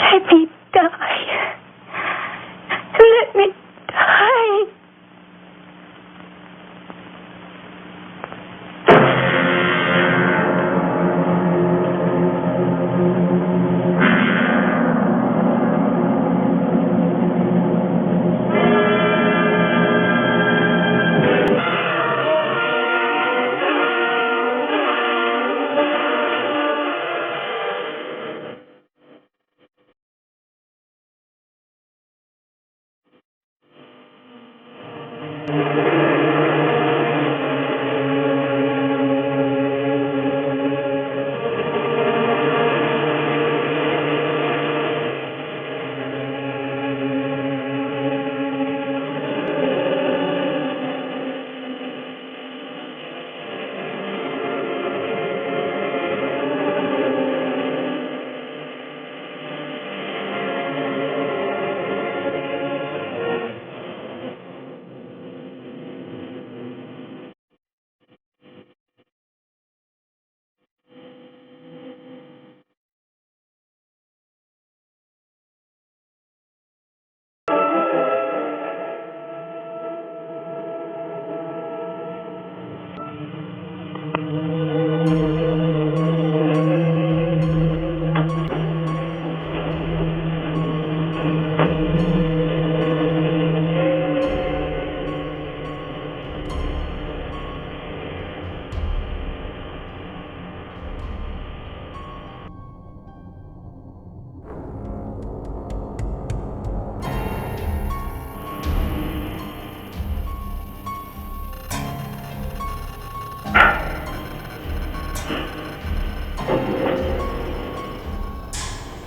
Let me die. Let me die.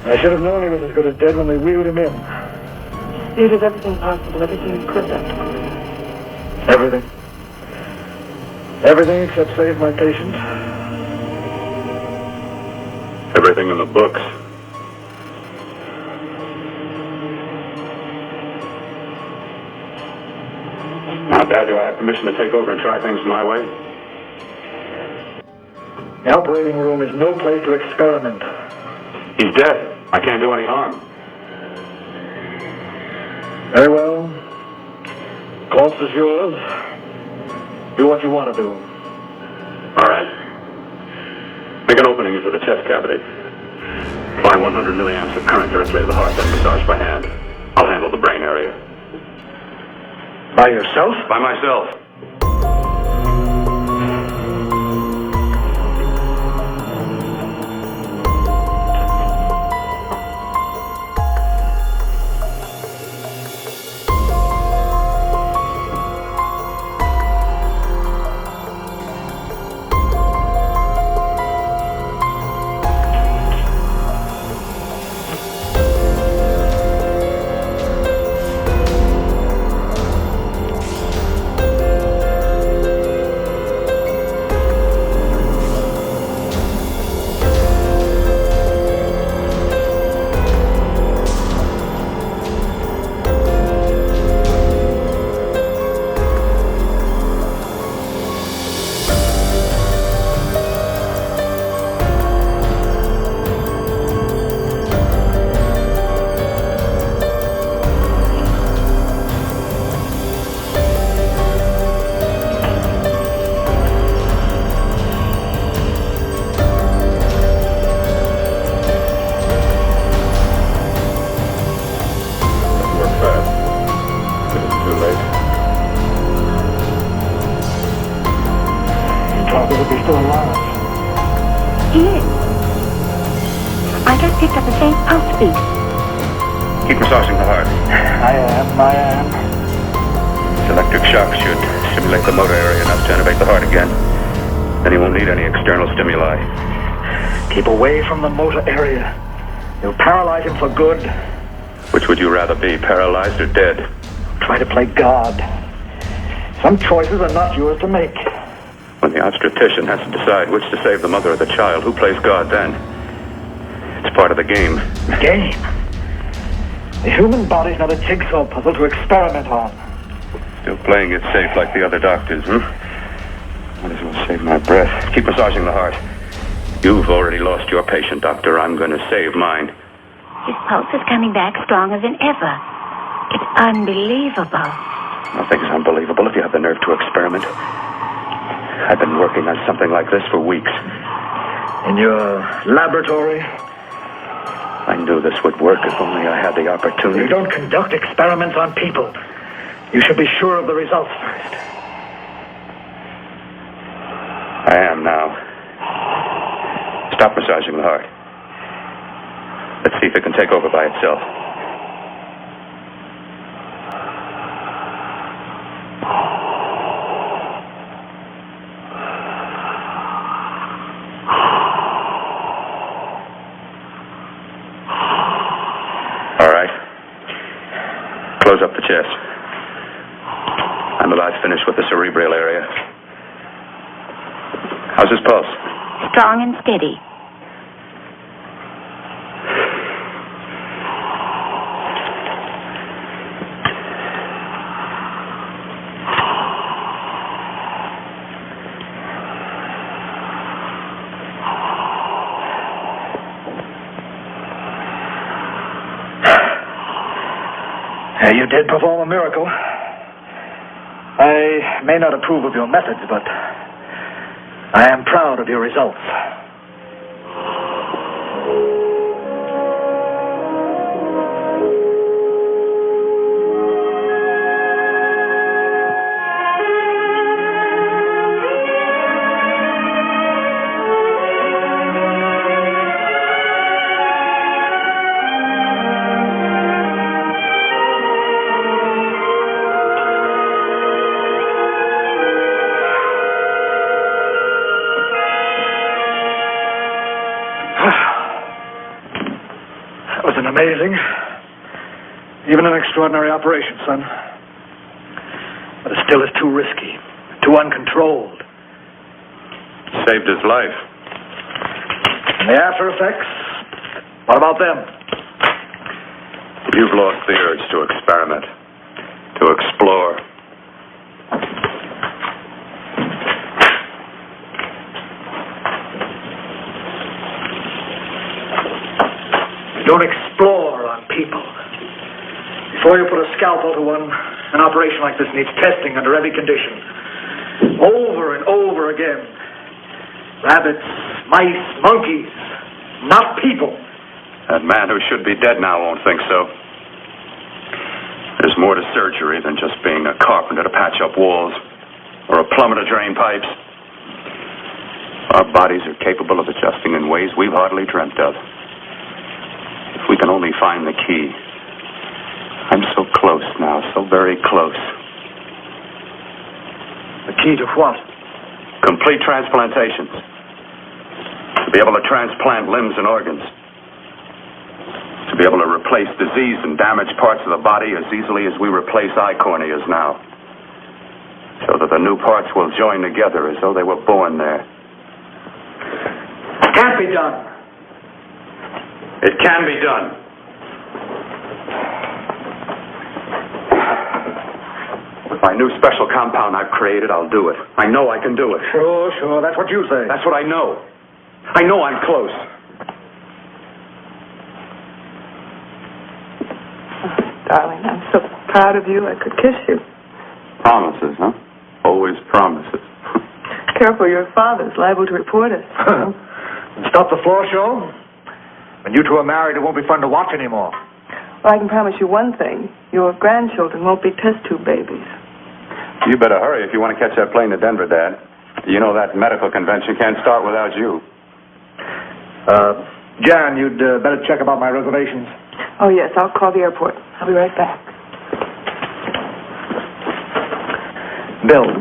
I should have known he was as good as dead when they wheeled him in. You did everything possible, everything you could then. Everything. Everything except save my patients. Everything in the books. Now, Dad, do I have permission to take over and try things my way? The operating room is no place to experiment. He's dead. I can't do any harm. Very well. Course is yours. Do what you want to do. All right. Make an opening into the chest cavity. Apply 100 milliamps of current directly to the heart, then massage by hand. I'll handle the brain area. By yourself? By myself. Keep massaging the heart. I am. This electric shock should stimulate the motor area enough to innervate the heart again. Then he won't need any external stimuli. Keep away from the motor area. You'll paralyze him for good. Which would you rather be, paralyzed or dead? Try to play God. Some choices are not yours to make. When the obstetrician has to decide which to save the mother or the child, who plays God then? It's part of the game. Game? The human body's not a jigsaw puzzle to experiment on. Still playing it safe like the other doctors, Might as well save my breath. Keep massaging the heart. You've already lost your patient, Doctor. I'm going to save mine. It's pulse is coming back stronger than ever. It's unbelievable. Nothing's unbelievable if you have the nerve to experiment. I've been working on something like this for weeks. In your laboratory? I knew this would work if only I had the opportunity. You don't conduct experiments on people. You should be sure of the results first. I am now. Stop massaging the heart. Let's see if it can take over by itself. All right. Close up the chest. I'm about finished with the cerebral area. How's his pulse? Strong and steady. You did perform a miracle. I may not approve of your methods, but I am proud of your results. Amazing. Even an extraordinary operation, son. But it still is too risky, too uncontrolled. Saved his life. And the after effects? What about them? You've lost the urge to experiment, to explore. Don't explore on people. Before you put a scalpel to one, an operation like this needs testing under every condition. Over and over again. Rabbits, mice, monkeys, not people. That man who should be dead now won't think so. There's more to surgery than just being a carpenter to patch up walls or a plumber to drain pipes. Our bodies are capable of adjusting in ways we've hardly dreamt of. If we can only find the key. I'm so close now, so very close. The key to what? Complete transplantations. To be able to transplant limbs and organs. To be able to replace diseased and damaged parts of the body as easily as we replace eye corneas now. So that the new parts will join together as though they were born there. It can't be done. It can be done. With my new special compound I've created, I'll do it. I know I can do it. Sure. That's what you say. That's what I know. I know I'm close. Darling, I'm so proud of you, I could kiss you. Promises, huh? Always promises. Careful, your father's liable to report us. Stop the floor show? When you two are married, it won't be fun to watch anymore. Well, I can promise you one thing. Your grandchildren won't be test tube babies. You better hurry if you want to catch that plane to Denver, Dad. You know that medical convention can't start without you. Jan, you'd better check about my reservations. Oh, yes, I'll call the airport. I'll be right back. Bill,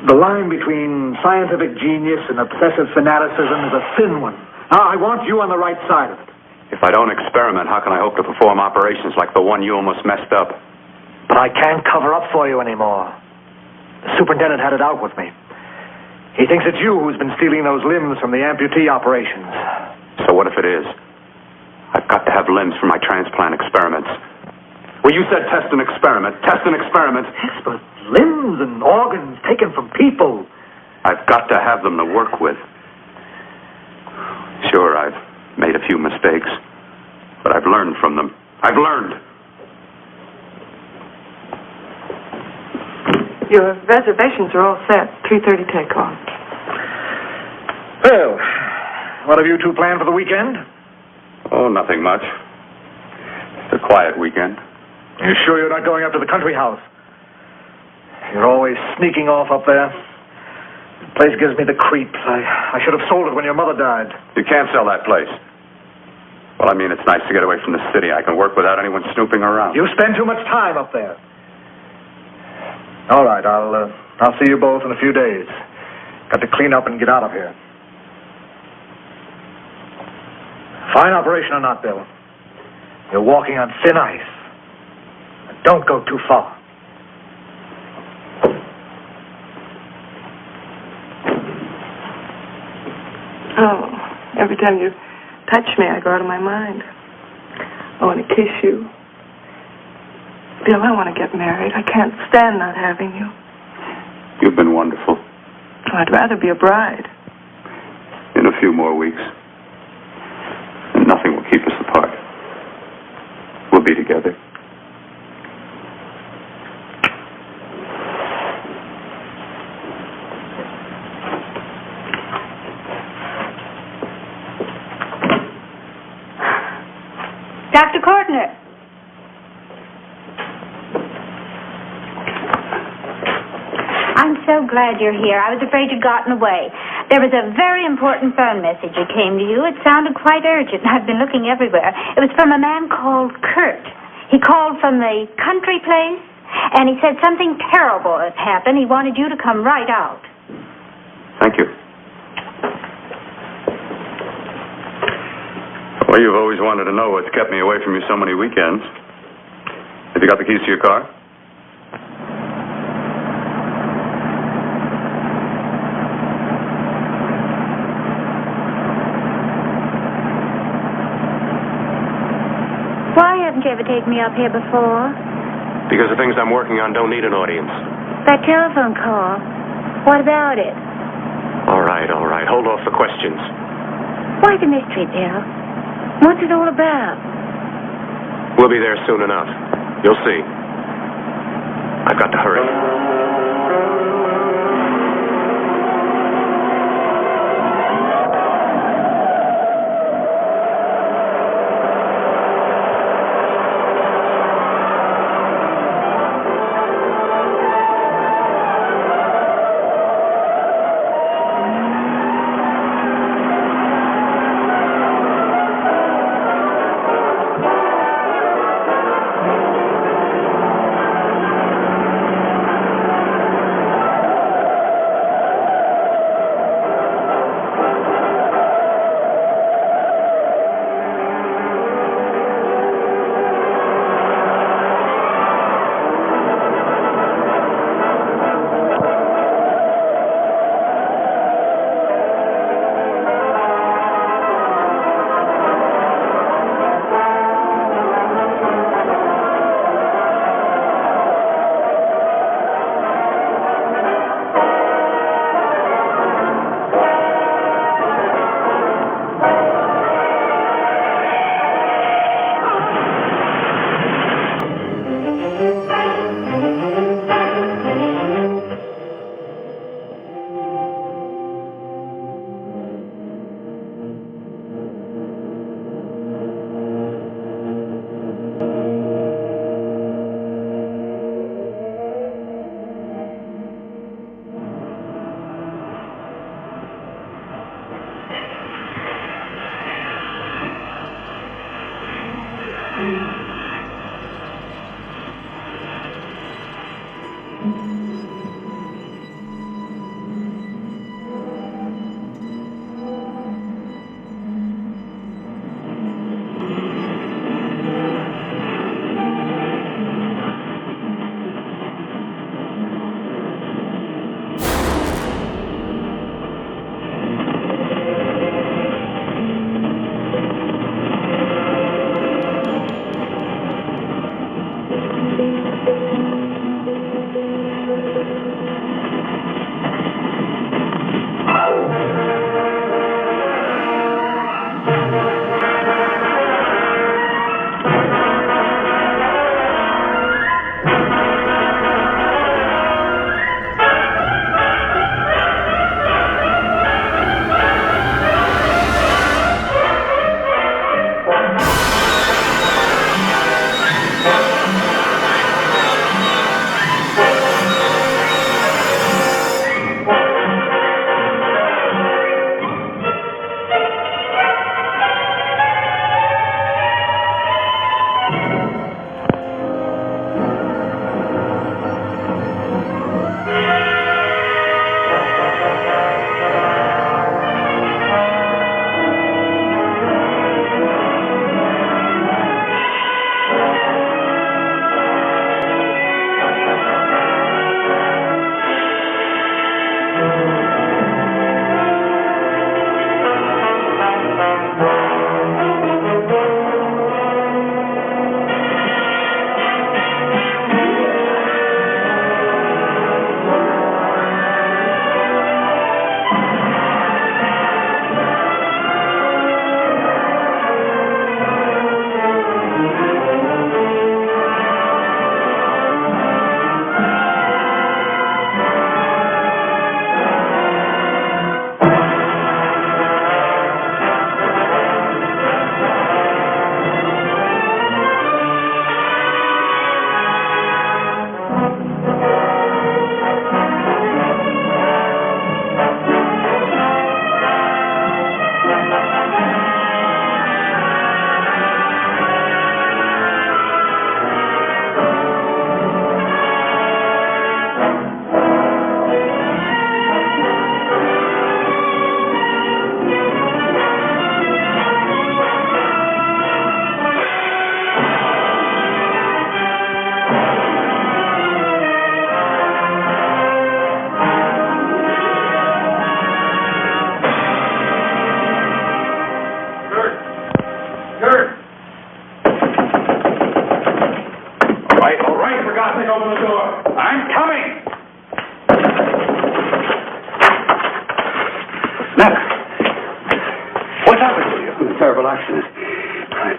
the line between scientific genius and obsessive fanaticism is a thin one. Now, I want you on the right side of it. If I don't experiment, how can I hope to perform operations like the one you almost messed up? But I can't cover up for you anymore. The superintendent had it out with me. He thinks it's you who's been stealing those limbs from the amputee operations. So what if it is? I've got to have limbs for my transplant experiments. Well, you said test and experiment. Test and experiment. Yes, but limbs and organs taken from people. I've got to have them to work with. Sure, I've made a few mistakes. But I've learned from them. I've learned. Your reservations are all set. 3:30 takeoff. Well, what have you two planned for the weekend? Oh, nothing much. Just a quiet weekend. You sure you're not going up to the country house? You're always sneaking off up there. The place gives me the creeps. I should have sold it when your mother died. You can't sell that place. Well, I mean, it's nice to get away from the city. I can work without anyone snooping around. You spend too much time up there. All right, I'll see you both in a few days. Got to clean up and get out of here. Fine operation or not, Bill. You're walking on thin ice. Don't go too far. Oh, every time you touch me, I go out of my mind. I want to kiss you. Bill, I want to get married. I can't stand not having you. You've been wonderful. Oh, I'd rather be a bride. In a few more weeks. And nothing will keep us apart. We'll be together. Dr. Cortner. I'm so glad you're here. I was afraid you'd gotten away. There was a very important phone message that came to you. It sounded quite urgent. I've been looking everywhere. It was from a man called Kurt. He called from the country place, and he said something terrible had happened. He wanted you to come right out. Thank you. Well, you've always wanted to know what's kept me away from you so many weekends. Have you got the keys to your car? Why haven't you ever taken me up here before? Because the things I'm working on don't need an audience. That telephone call. What about it? All right. Hold off the questions. Why the mystery, Bill? What's it all about? We'll be there soon enough. You'll see. I've got to hurry.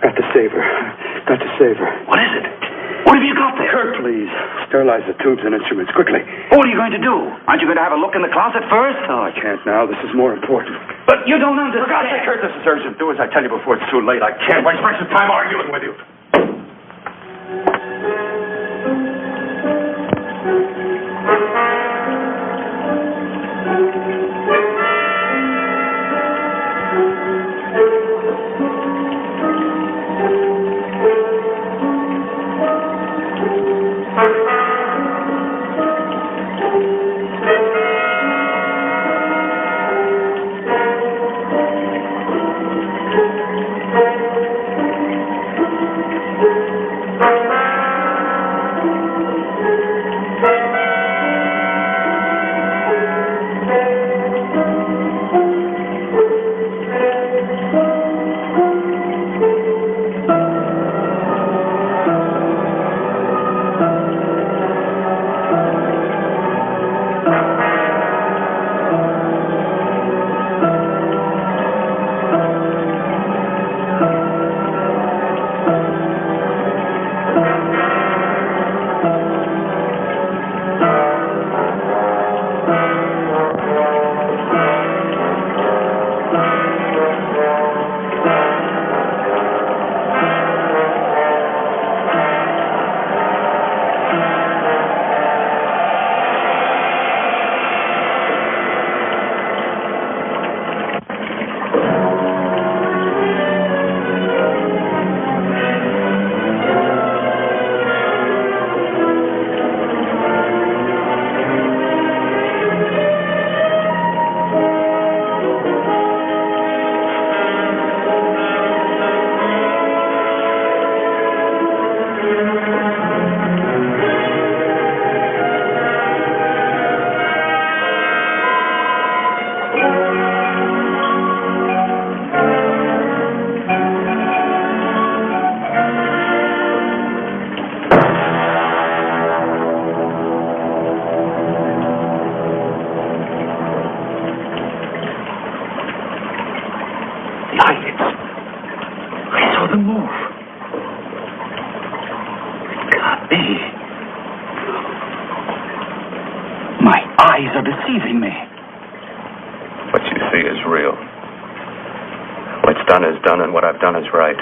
Got to save her. Got to save her. What is it? What have you got there? Kurt, please. Sterilize the tubes and instruments, quickly. What are you going to do? Aren't you going to have a look in the closet first? No, I can't now. This is more important. But you don't understand. For God's sake, Kurt, this is urgent. Do as I tell you before it's too late. I can't waste precious time arguing with you. Deceiving me. What you see is real. What's done is done, and what I've done is right.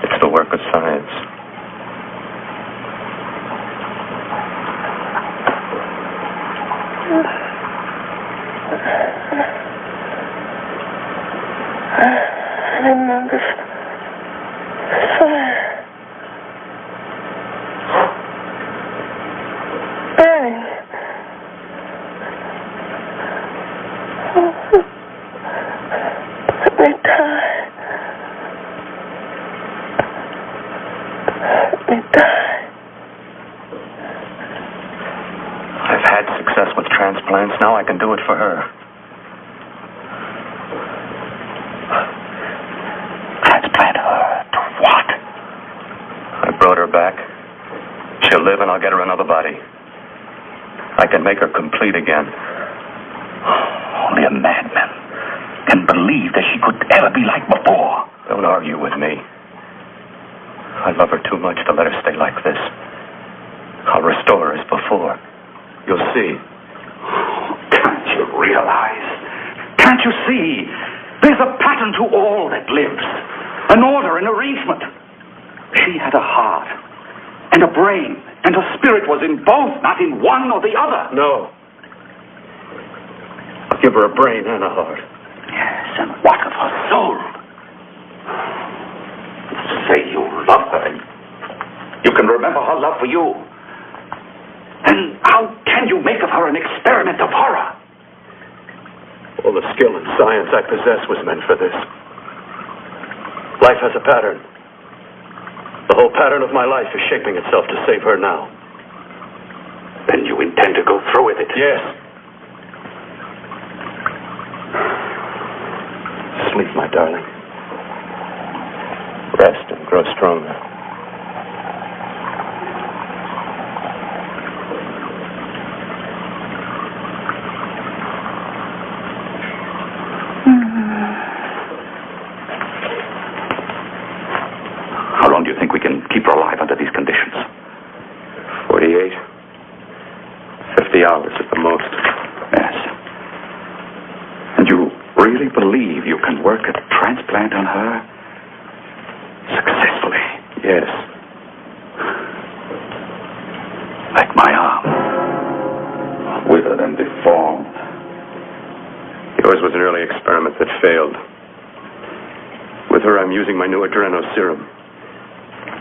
It's the work of science. I remember fire. Burning. Let me die. Let me die. I've had success with transplants. Now I can do it for her. Transplant her to what? I brought her back. She'll live, and I'll get her another body. I can make her complete again. Only a madman can believe that she could ever be like before. Don't argue with me. I love her too much to let her stay like this. I'll restore her as before. You'll see. Can't you realize? Can't you see? There's a pattern to all that lives. An order, an arrangement. She had a heart and a brain, and her spirit was in both, not in one or the other. No. I'll give her a brain and a heart. Yes, and what of her soul? Say you love her. You can remember her love for you. Then how can you make of her an experiment of horror? All the skill and science I possess was meant for this. Life has a pattern. The whole pattern of my life is shaping itself to save her now. Then you intend to go through with it? Yes. Sleep, my darling. Rest and grow stronger. under these conditions? 48. 50 hours at the most. Yes. And you really believe you can work a transplant on her successfully? Yes. Like my arm. Withered and deformed. Yours was an early experiment that failed. With her, I'm using my new adreno serum.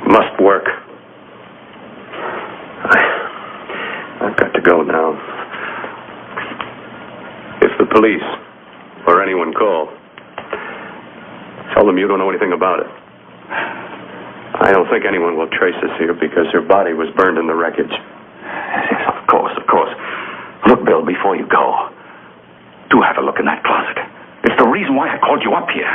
Must work. I've got to go now. If the police or anyone call, tell them you don't know anything about it. I don't think anyone will trace us here because her body was burned in the wreckage. Yes, of course, of course. Look, Bill, before you go, do have a look in that closet. It's the reason why I called you up here.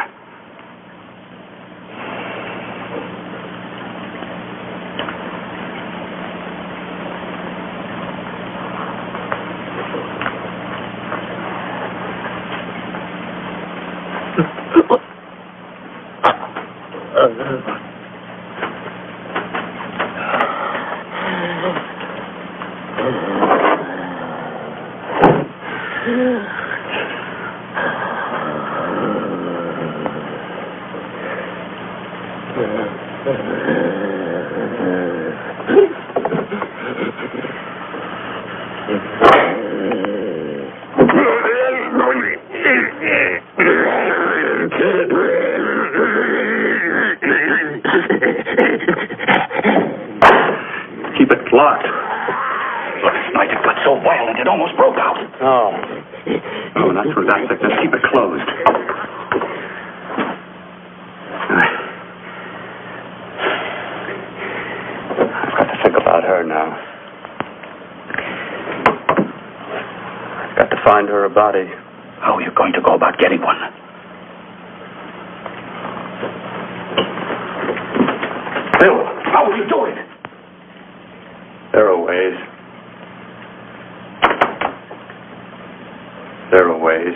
Keep it locked. Last night it got so violent it almost broke out. Oh, not through that thickness. Keep it closed. I've got to think about her now. I've got to find her a body. How are you going to go about getting one? Bill, how will you do it? There are ways. There are ways.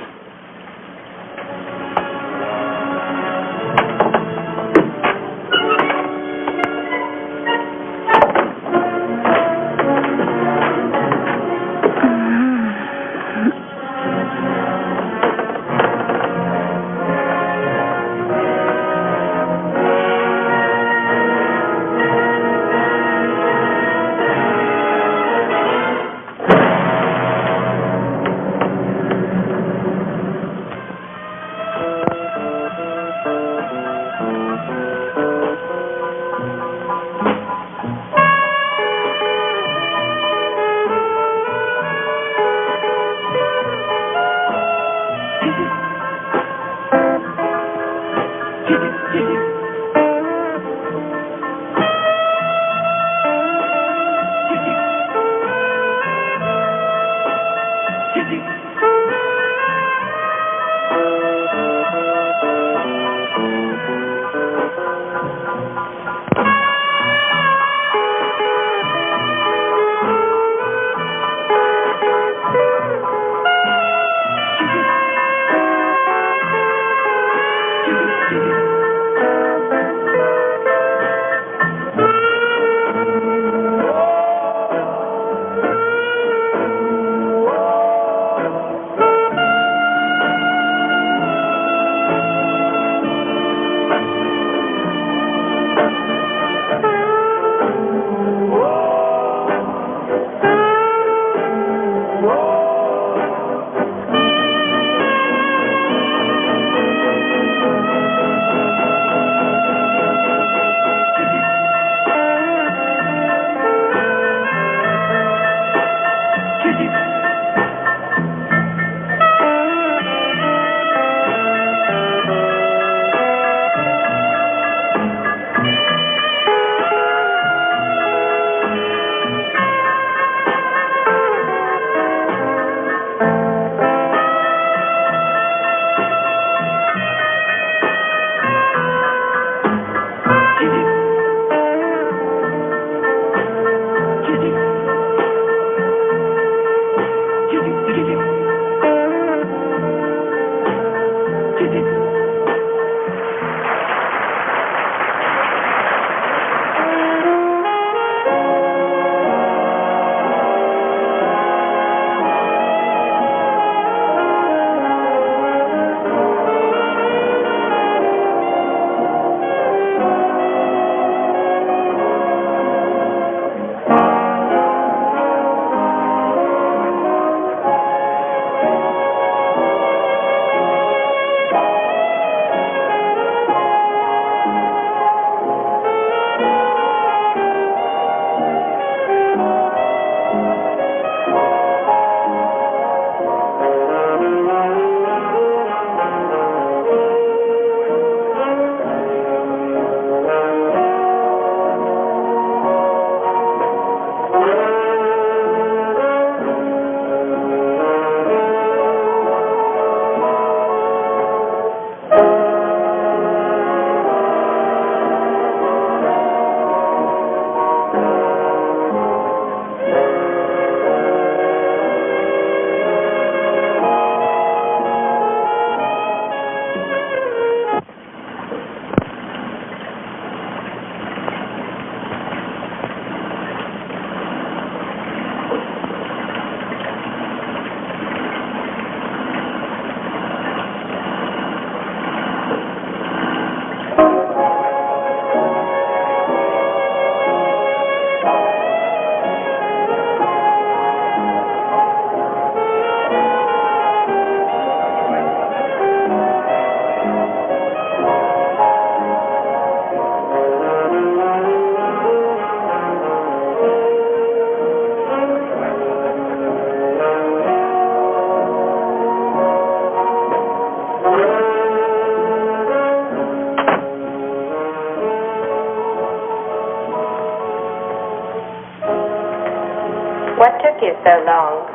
What took you so long?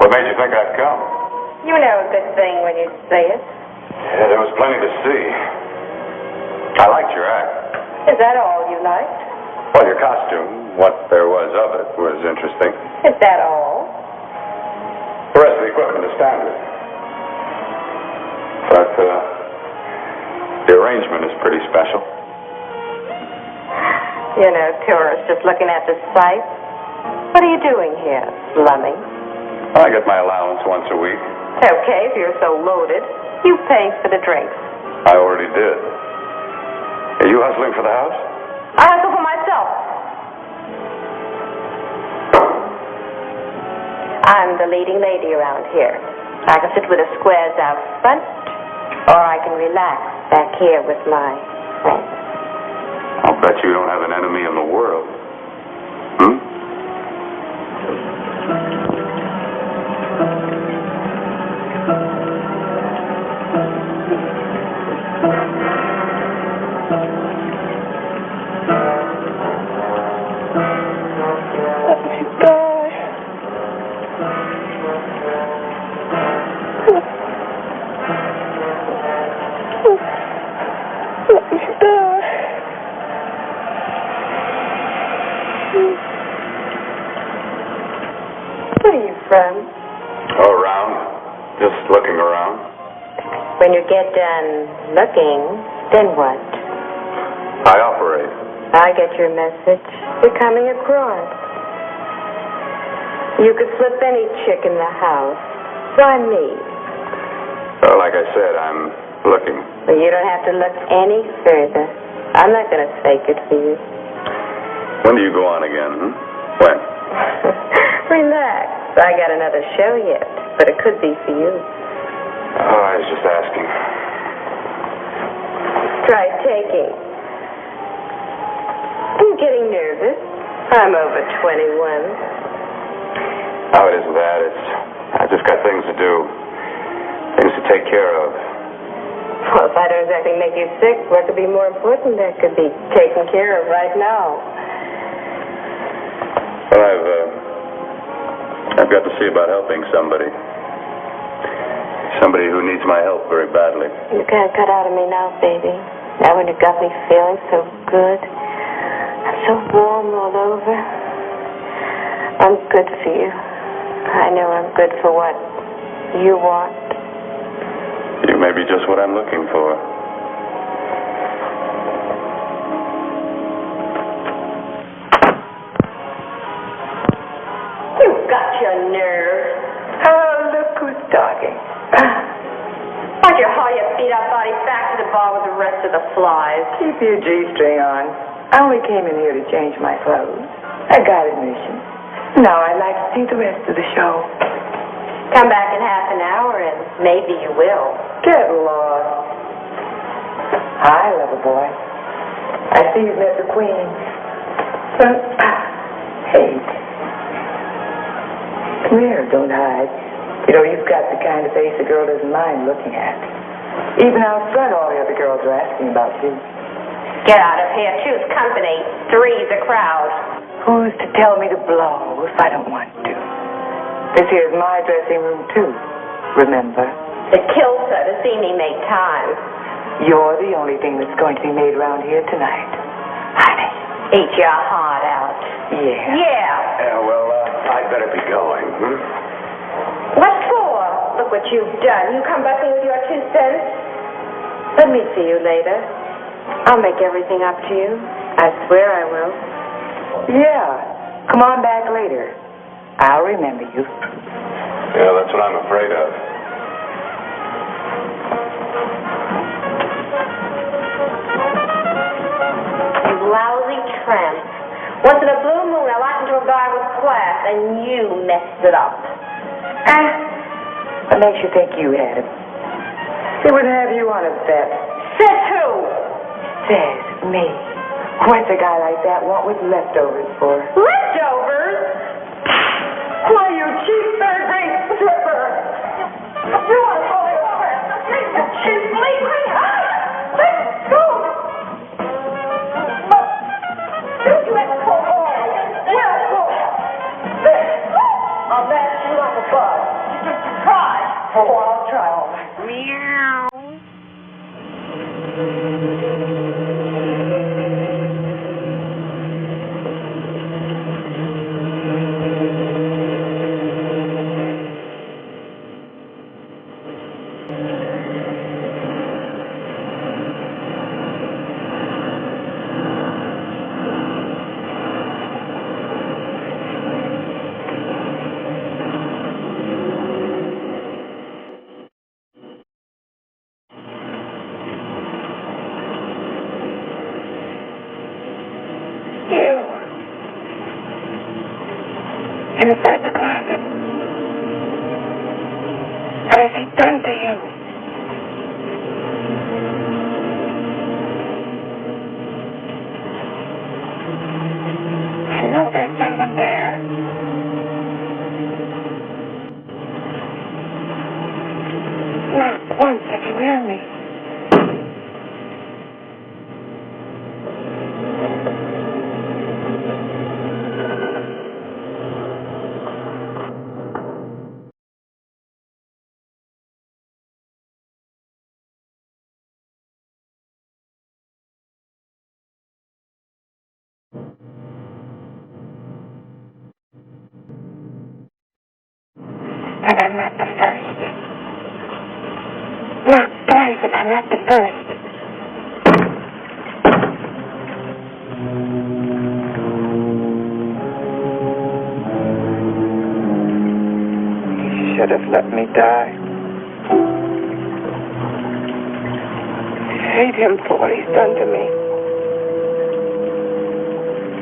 What made you think I'd come? You know a good thing when you say it. Yeah, there was plenty to see. I liked your act. Is that all you liked? Well, your costume, what there was of it, was interesting. Is that all? The rest of the equipment is standard. But, the arrangement is pretty special. You know, tourists just looking at the sights. What are you doing here, slumming? I get my allowance once a week. Okay, if you're so loaded. You pay for the drinks. I already did. Are you hustling for the house? I hustle for myself. I'm the leading lady around here. I can sit with the squares out front, or I can relax back here with my friends. I'll bet you don't have an enemy in the world. Where are you from? Oh, around. Just looking around. When you get done looking, then what? I operate. I get your message. You're coming across. You could slip any chick in the house. Why me? Well, like I said, I'm looking. Well, you don't have to look any further. I'm not going to fake it for you. When do you go on again? When? Relax. I got another show yet, but it could be for you. Oh, I was just asking. Try taking. I'm getting nervous. I'm over 21. Oh, it isn't that. I've just got things to do. Things to take care of. Well, if I don't exactly make you sick, what could be more important that could be taken care of right now? Well, I've got to see about helping somebody. Somebody who needs my help very badly. You can't cut out of me now, baby. Now when you got me feeling so good. I'm so warm all over. I'm good for you. I know I'm good for what you want. You may be just what I'm looking for. You've got your nerve. Oh, look who's talking. Why'd you haul your beat-up body back to the bar with the rest of the flies? Keep your G-string on. I only came in here to change my clothes. I got admission. Now I'd like to see the rest of the show. Come back in half an hour and maybe you will. Get lost. Hi, lover boy. I see you've met the queen. Hey. Come here, don't hide. You know, you've got the kind of face a girl doesn't mind looking at. Even out front, all the other girls are asking about you. Get out of here. Choose company. Three's a crowd. Who's to tell me to blow if I don't want to? This here's my dressing room, too. Remember? It kills her to see me make time. You're the only thing that's going to be made around here tonight. Honey. Eat your heart out. Yeah. Yeah. Well, I'd better be going. What for? Look what you've done. You come busting with your 2 cents. Let me see you later. I'll make everything up to you. I swear I will. Yeah. Come on back later. I'll remember you. Yeah, that's what I'm afraid of. You lousy tramp. Once in a blue moon, I walked into a bar with class, and you messed it up. What makes you think you had him? They wouldn't have you on a bet. Says who? Says me. What's a guy like that want with leftovers for? Leftovers? Why, you cheap third-rate stripper! You want to pull me over? You cheap bleeding! Let's go! Look, you let me pull over. Where? There. inside the closet. What has he done to you? I know there's someone there. Not once did you hear me. And I'm not the first. Not twice, but I'm not the first. He should have let me die. I hate him for what he's done to me.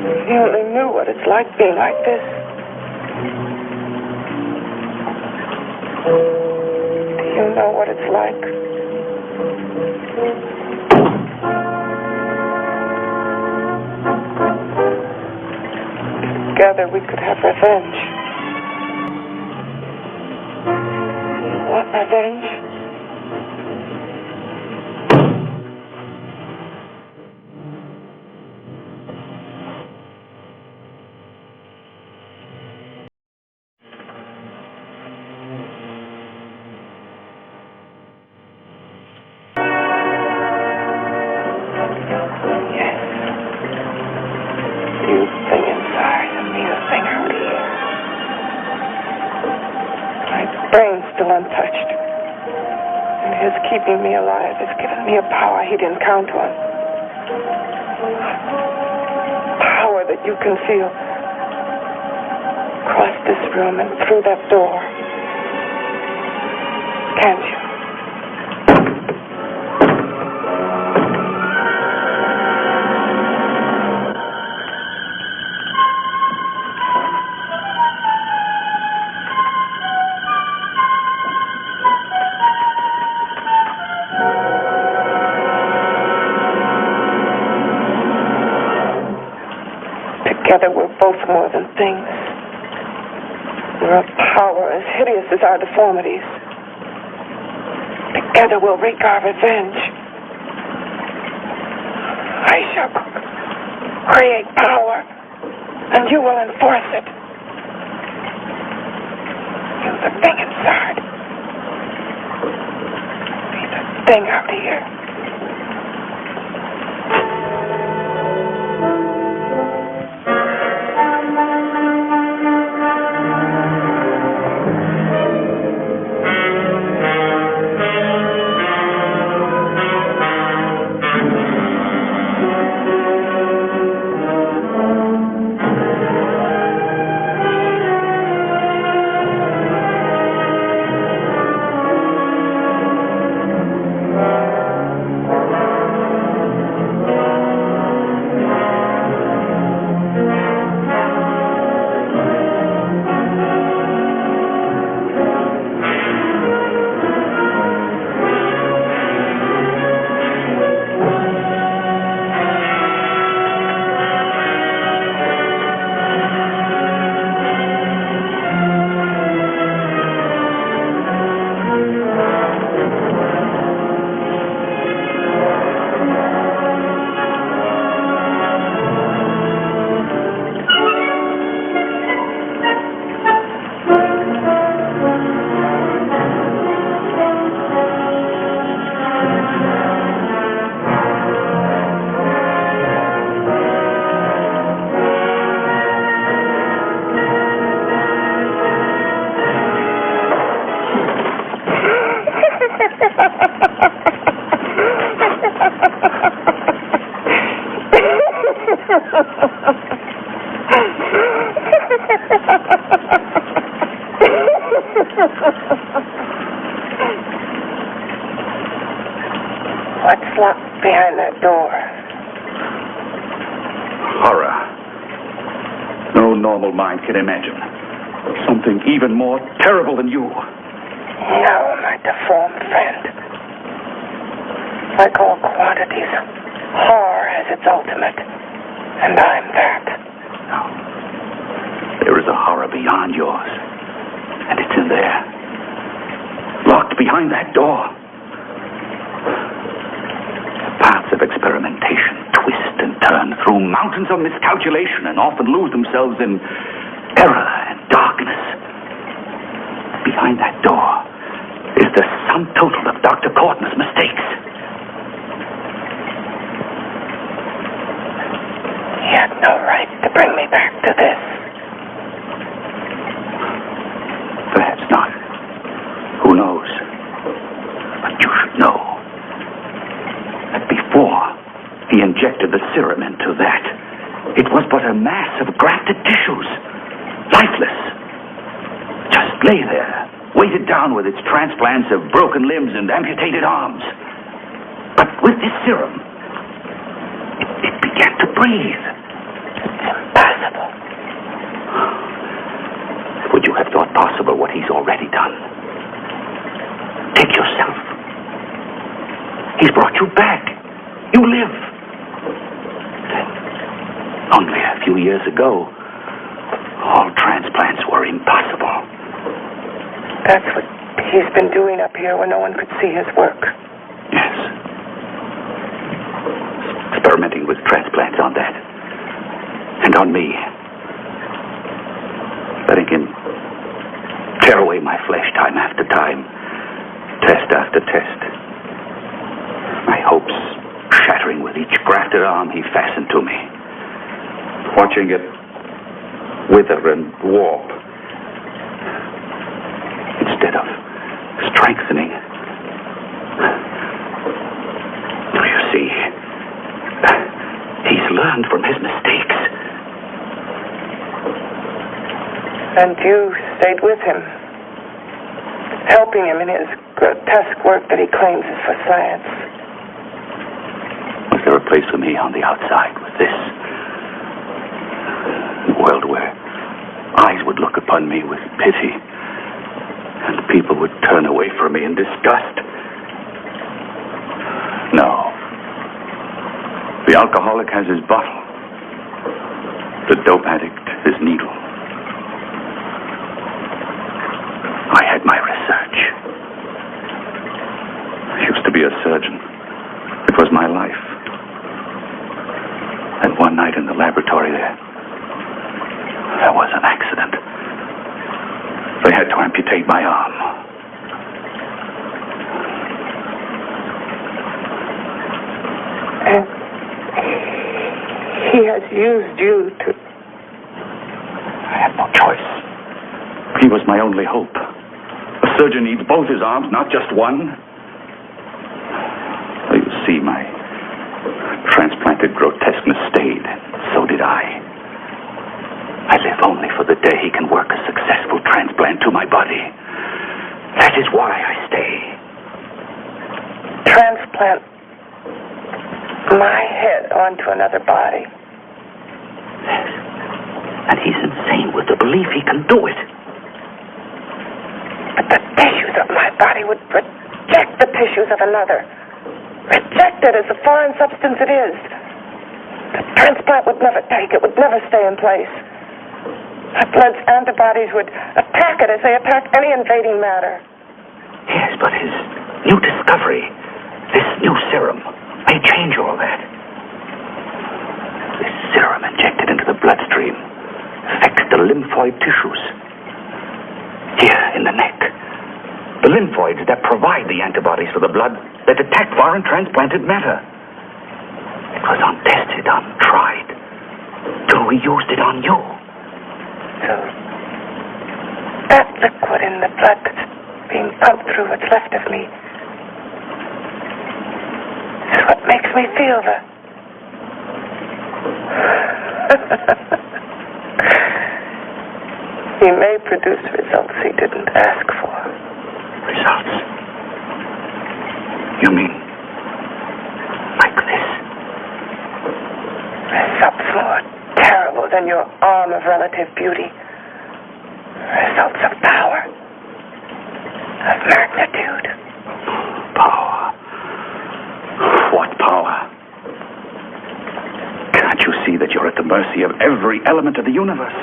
If he only knew what it's like being like this. Do you know what it's like? Together we could have revenge. You want revenge? Untouched. And his keeping me alive has given me a power he didn't count on. Power that you can feel. Across this room and through that door. Can't you? Together we're both more than things. We're a power as hideous as our deformities. Together we'll wreak our revenge. I shall create power, and you will enforce it. You're the thing inside. Be the thing out here. What's locked behind that door? Horror. No normal mind can imagine. Something even more terrible than you. No, my deformed friend. Like all quantities, horror has its ultimate, and I'm that. No. There is a horror beyond yours, and it's in there. Locked behind that door. The paths of experimentation twist and turn through mountains of miscalculation and often lose themselves in error and darkness. Behind that door is the sum total of Dr. Cortner's mistakes. He had no right to bring me back to this. Perhaps not. Who knows? But you should know that before he injected the serum into that, it was but a mass of grafted tissues, lifeless. Just lay there, weighted down with its transplants of broken limbs and amputated arms. But with this serum, it began to breathe. Impossible. Would you have thought possible what he's already done? Take yourself. He's brought you back. You live. Only a few years ago, all transplants were impossible. That's what he's been doing up here when no one could see his work. Yes. Experimenting with transplants on that. And on me. Letting him tear away my flesh time after time. Test after test. My hopes shattering with each grafted arm he fastened to me. Watching it wither and warp. Instead of strengthening. You see, he's learned from his mistakes. And you stayed with him, helping him in his grotesque work that he claims is for science. Was there a place for me on the outside with this? A world where eyes would look upon me with pity, and people would turn away from me in disgust. No. The alcoholic has his bottle. The dope addict his needle. I had my research. I used to be a surgeon. It was my life. And one night in the laboratory there was an accident. They had to amputate my arm. And he has used you to... I had no choice. He was my only hope. A surgeon needs both his arms, not just one. You see, my transplanted grotesqueness stayed, and so did I. I live only for the day he can work a successful transplant to my body. That is why I stay. Transplant my head onto another body. Yes. And he's insane with the belief he can do it. But the tissues of my body would reject the tissues of another. Reject it as a foreign substance it is. The transplant would never take it, would never stay in place. My blood's antibodies would attack it as they attack any invading matter. Yes, but his new discovery, this new serum, may change all that. This serum injected into the bloodstream affects the lymphoid tissues. Here in the neck. The lymphoids that provide the antibodies for the blood that attack foreign transplanted matter. It was untested, untried, till we used it on you. So, that liquid in the blood that's being pumped through what's left of me is what makes me feel the... He may produce results he didn't ask for. Results? You mean like this? Results more terrible than your arm of relative beauty. Results of power. Of magnitude. Power. What power? Can't you see that you're at the mercy of every element of the universe?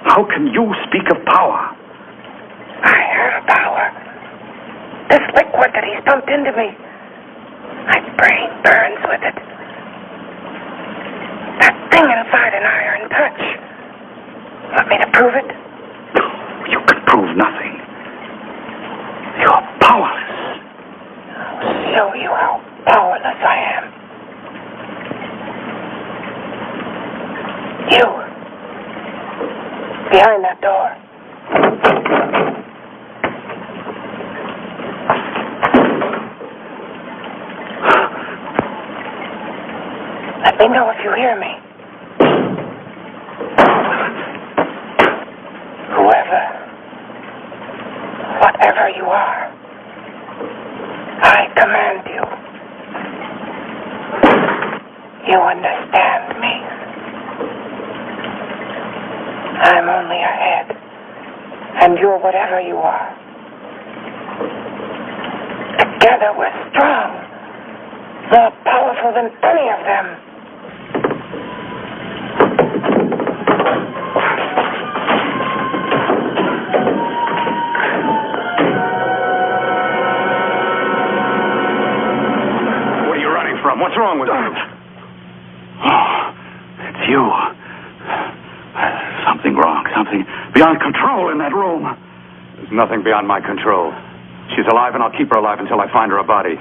How can you speak of power? I have power. This liquid that he's pumped into me. My brain burns with it. That thing inside an iron touch. Want me to prove it? You can prove nothing. You're powerless. I'll show you how powerless I am. You. Behind that door. Let me know if you hear me. Whoever, whatever you are, I command you. You understand me? I'm only a head, and you're whatever you are. Together we're strong, more powerful than any of them. What's wrong with you? Oh, it's you. Something wrong. Something beyond control in that room. There's nothing beyond my control. She's alive, and I'll keep her alive until I find her a body.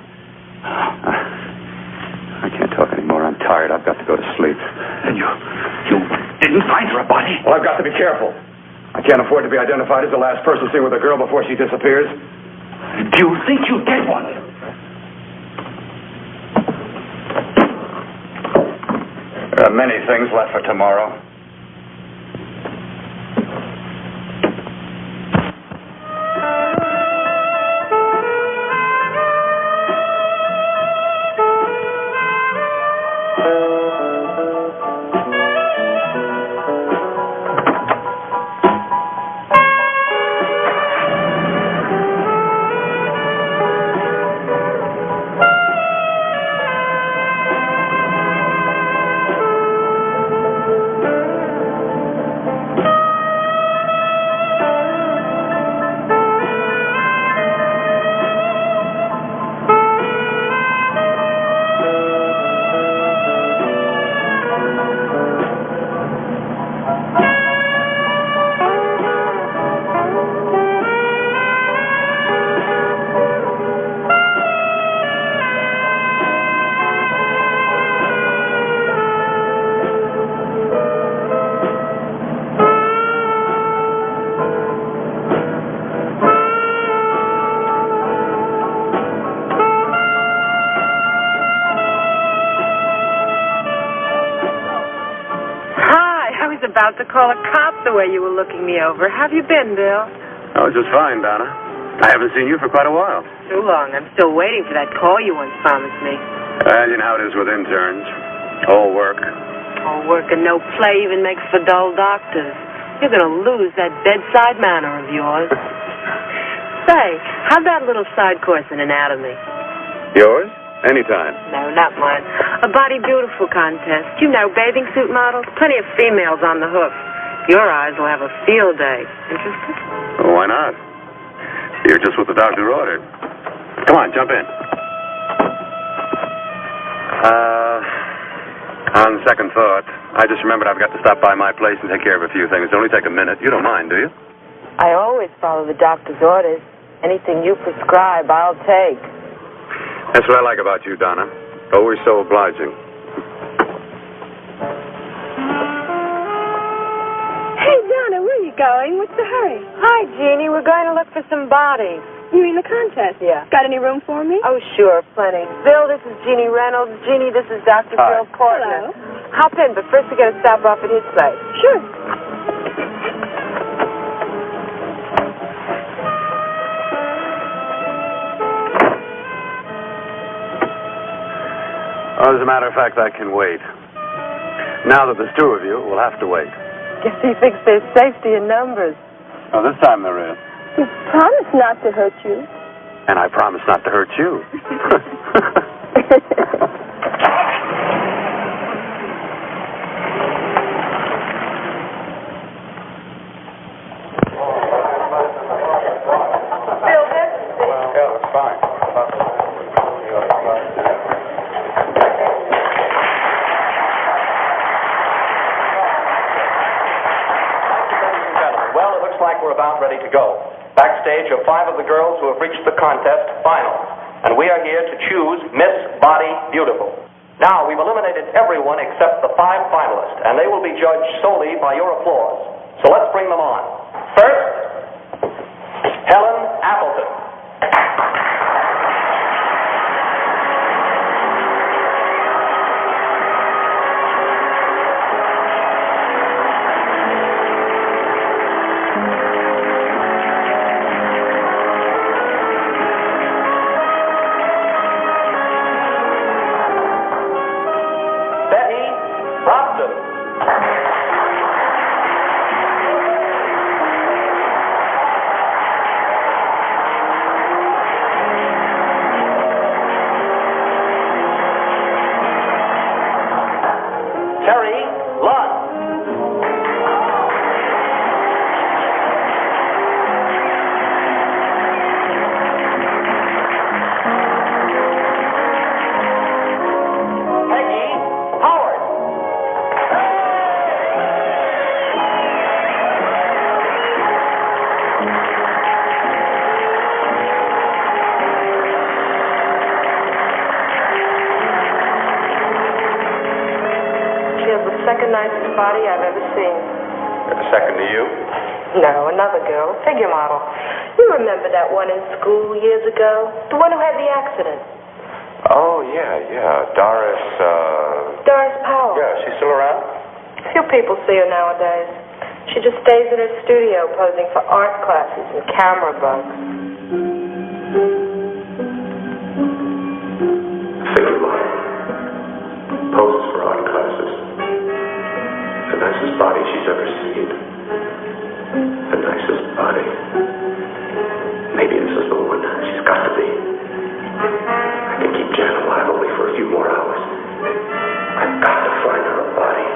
I can't talk anymore. I'm tired. I've got to go to sleep. And you didn't find her a body? Well, I've got to be careful. I can't afford to be identified as the last person seen with a girl before she disappears. Do you think you get one? There are many things left for tomorrow. About to call a cop the way you were looking me over. How have you been, Bill? Oh, just fine, Donna. I haven't seen you for quite a while. Too long. I'm still waiting for that call you once promised me. Well, you know how it is with interns. All work. All work and no play even makes for dull doctors. You're going to lose that bedside manner of yours. Say, how'd that little side course in anatomy? Yours? Anytime. No, not mine. A body beautiful contest. You know, bathing suit models. Plenty of females on the hook. Your eyes will have a field day. Interested? Well, why not? You're just what the doctor ordered. Come on, jump in. On second thought, I just remembered I've got to stop by my place and take care of a few things. It'll only take a minute. You don't mind, do you? I always follow the doctor's orders. Anything you prescribe, I'll take. That's what I like about you, Donna. Always so obliging. Hey, Donna, where are you going? What's the hurry? Hi, Jeannie. We're going to look for some bodies. You mean the contest? Yeah. Got any room for me? Oh, sure, plenty. Bill, this is Jeannie Reynolds. Jeannie, this is Dr. Hi. Phil Cortner. Hello. Hop in, but first we got to stop off at his place. Sure. Well, as a matter of fact, I can wait. Now that there's two of you, we'll have to wait. Guess he thinks there's safety in numbers. Oh, this time there is. You promised not to hurt you. And I promise not to hurt you. Ready to go. Backstage are 5 of the girls who have reached the contest final, and we are here to choose Miss Body Beautiful. Now, we've eliminated everyone except the 5 finalists, and they will be judged solely by your applause. So let's bring them on. First, Helen Appleton. Nicest body I've ever seen. Second to you? No, another girl, a figure model. You remember that one in school years ago? The one who had the accident. Oh, yeah. Doris Powell. Yeah, she's still around? Few people see her nowadays. She just stays in her studio posing for art classes and camera bugs. Figure model. Poses for art classes. The nicest body she's ever seen. The nicest body. Maybe this is the one. She's got to be. I can keep Jan alive only for a few more hours. I've got to find her a body.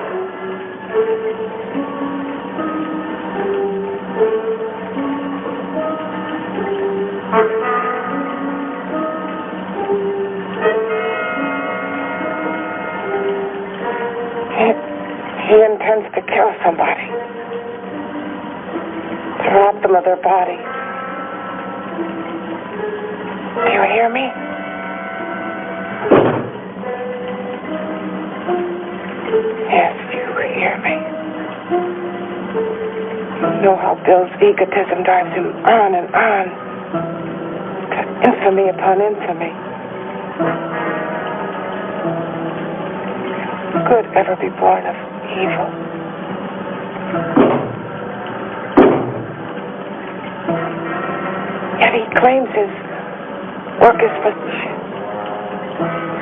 He intends to kill somebody. To rob them of their body. Do you hear me? Yes, you hear me. You know how Bill's egotism drives him on and on to infamy upon infamy. Could ever be born of evil. Yet he claims his work is for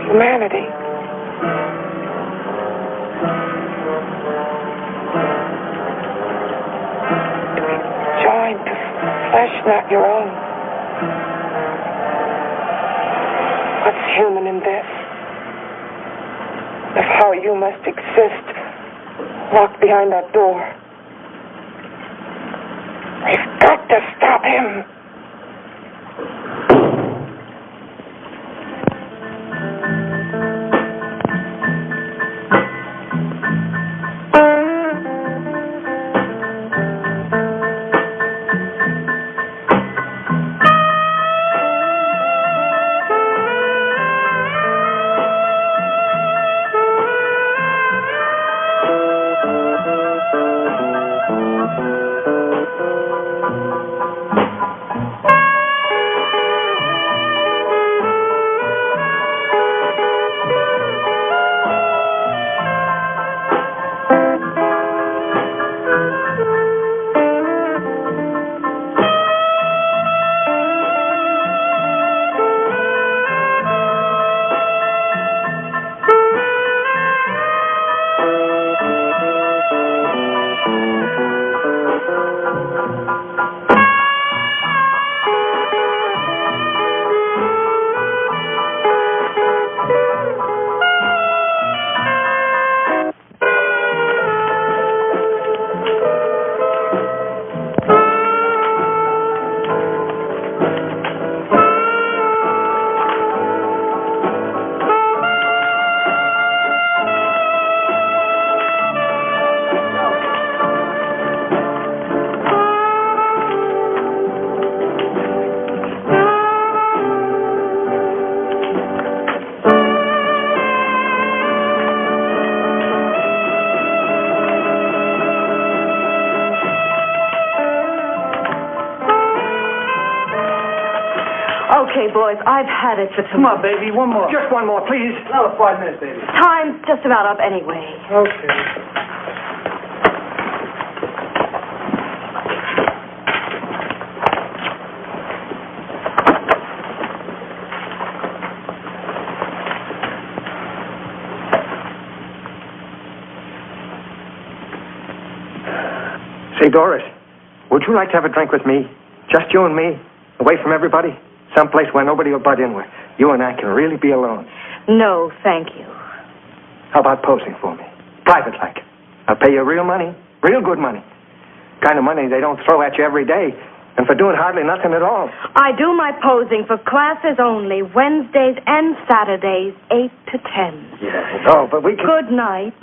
humanity. To be joined to flesh not your own. What's human in this? Of how you must exist locked behind that door. We've got to stop him. Okay, boys, I've had it for tonight. Come on, baby, one more. Just one more, please. Another 5 minutes, baby. Time's just about up anyway. Okay. Say, Doris, would you like to have a drink with me? Just you and me, away from everybody? Someplace where nobody will butt in, where you and I can really be alone. No, thank you. How about posing for me? Private like. I'll pay you real money, real good money. Kind of money they don't throw at you every day, and for doing hardly nothing at all. I do my posing for classes only, Wednesdays and Saturdays, 8 to 10. Yeah, no, but we can... Good night.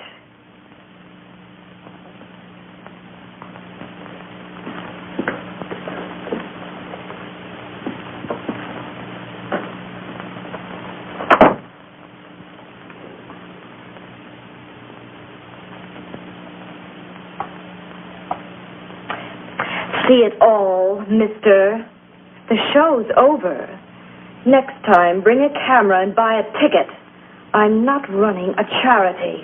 See it all, mister. The show's over. Next time, bring a camera and buy a ticket. I'm not running a charity.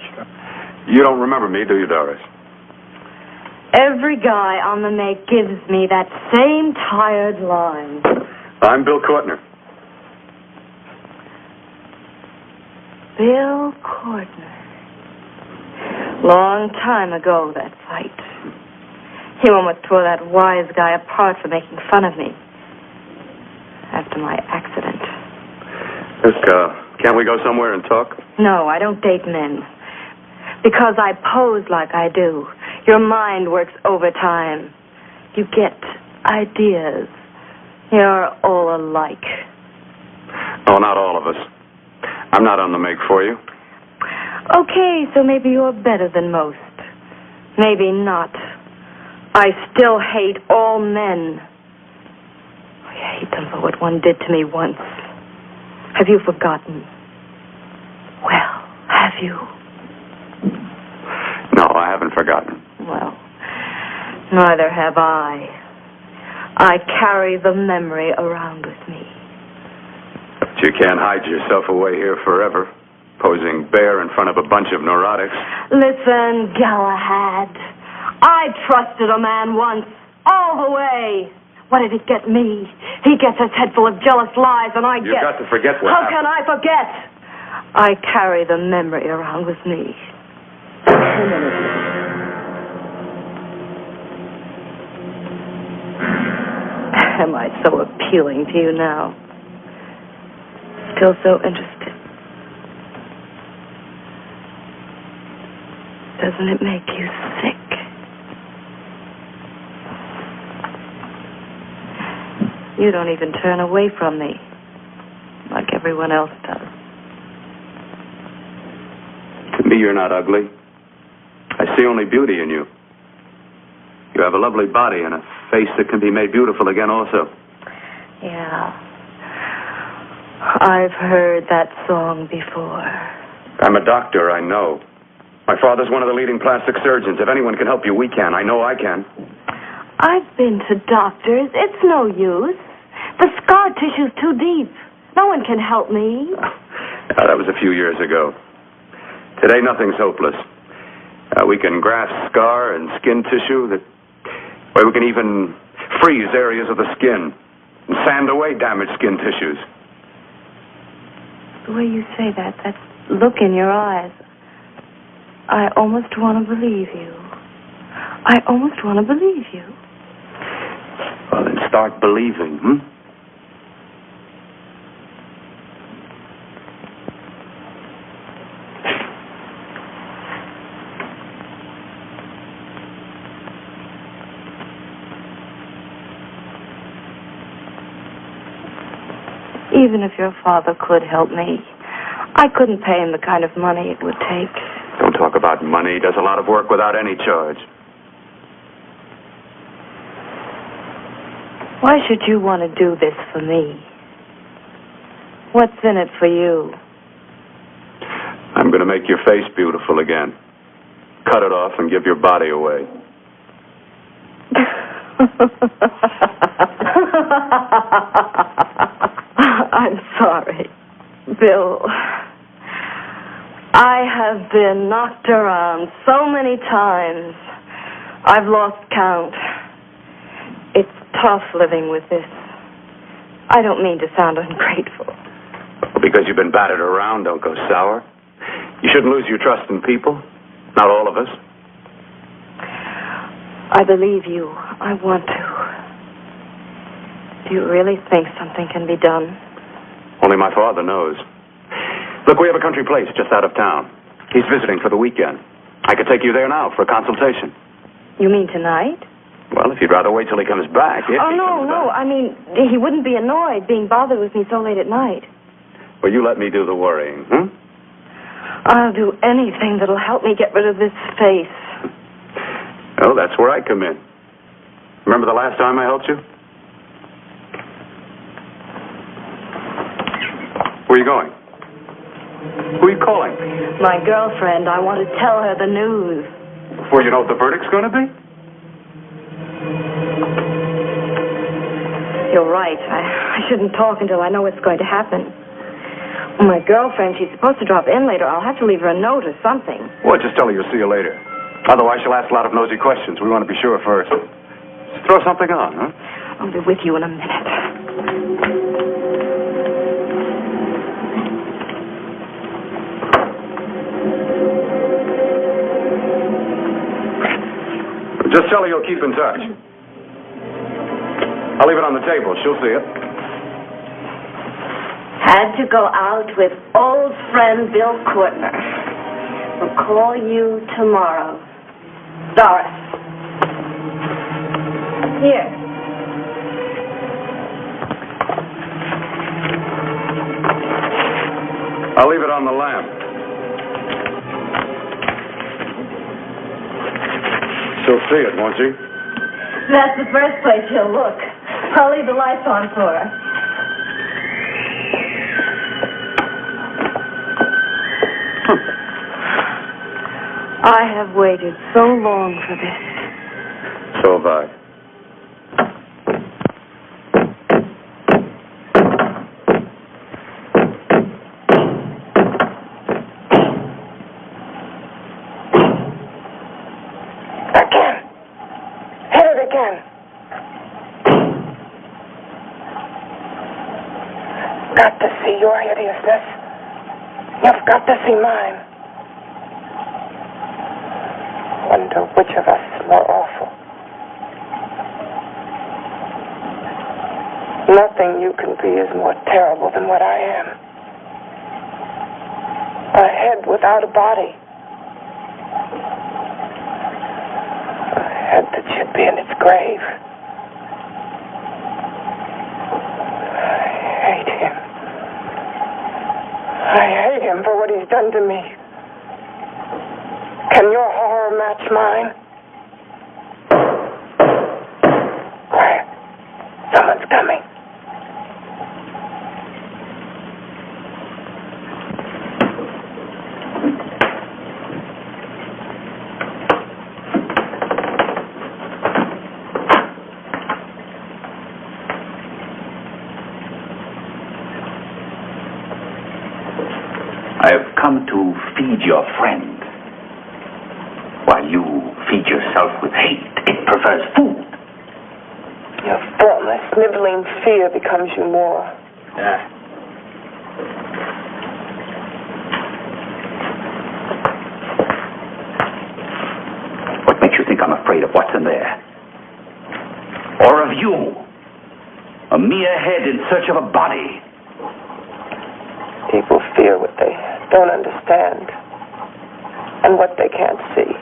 You don't remember me, do you, Doris? Every guy on the make gives me that same tired line. I'm Bill Cortner. Bill Cortner. Long time ago, that fight. He almost tore that wise guy apart for making fun of me. After my accident. Look, can't we go somewhere and talk? No, I don't date men. Because I pose like I do. Your mind works overtime. You get ideas. You're all alike. Oh, not all of us. I'm not on the make for you. Okay, so maybe you're better than most. Maybe not. I still hate all men. I hate them for what one did to me once. Have you forgotten? Well, have you? No, I haven't forgotten. Well, neither have I. I carry the memory around with me. But you can't hide yourself away here forever, posing bare in front of a bunch of neurotics. Listen, Galahad. I trusted a man once, all the way. What did it get me? He gets his head full of jealous lies, and I get... You've got to forget what How happened. can I forget? I carry the memory around with me. Am I so appealing to you now? Still so interested? Doesn't it make you sick? You don't even turn away from me, like everyone else does. To me, you're not ugly. I see only beauty in you. You have a lovely body and a face that can be made beautiful again also. Yeah. I've heard that song before. I'm a doctor, I know. My father's one of the leading plastic surgeons. If anyone can help you, we can. I know I can. I've been to doctors. It's no use. The scar tissue's too deep. No one can help me. That was a few years ago. Today, nothing's hopeless. We can graft scar and skin tissue. We can even freeze areas of the skin and sand away damaged skin tissues. The way you say that look in your eyes, I almost want to believe you. I almost want to believe you. Well, then start believing, Even if your father could help me, I couldn't pay him the kind of money it would take. Don't talk about money. He does a lot of work without any charge. Why should you want to do this for me? What's in it for you? I'm going to make your face beautiful again. Cut it off and give your body away. I'm sorry. Bill, I have been knocked around so many times. I've lost count. It's tough living with this. I don't mean to sound ungrateful. Well, because you've been battered around, don't go sour. You shouldn't lose your trust in people. Not all of us. I believe you. I want to. Do you really think something can be done? Only my father knows. Look, we have a country place just out of town. He's visiting for the weekend. I could take you there now for a consultation. You mean tonight? Well, if you'd rather wait till he comes back. No. I mean, he wouldn't be annoyed being bothered with me so late at night. Well, you let me do the worrying, hmm? I'll do anything that'll help me get rid of this face. Well, that's where I come in. Remember the last time I helped you? Where are you going? Who are you calling? My girlfriend. I want to tell her the news. Before you know what the verdict's going to be? You're right. I shouldn't talk until I know what's going to happen. My girlfriend, she's supposed to drop in later. I'll have to leave her a note or something. Well, just tell her you'll see her later. Otherwise, she'll ask a lot of nosy questions. We want to be sure first. Just throw something on, huh? I'll be with you in a minute. Just tell her you'll keep in touch. I'll leave it on the table. She'll see it. Had to go out with old friend Bill Cortner. We'll call you tomorrow. Doris. Here. I'll leave it on the lamp. She'll see it, won't she? That's the first place she'll look. I'll leave the lights on for her. I have waited so long for this. So have I. Again. Hit it again. Got to see your hideousness. You've got to see mine. Wonder which of us is more awful. Nothing you can be is more terrible than what I am. A head without a body. A head that should be in its grave. I hate him. I hate him for what he's done to me. Can your horror match mine? Quiet. Someone's coming. I have come to feed your friend. While you feed yourself with hate, it prefers food. Your formless, sniveling fear becomes you more. What makes you think I'm afraid of what's in there? Or of you? A mere head in search of a body. People fear what they don't understand and what they can't see.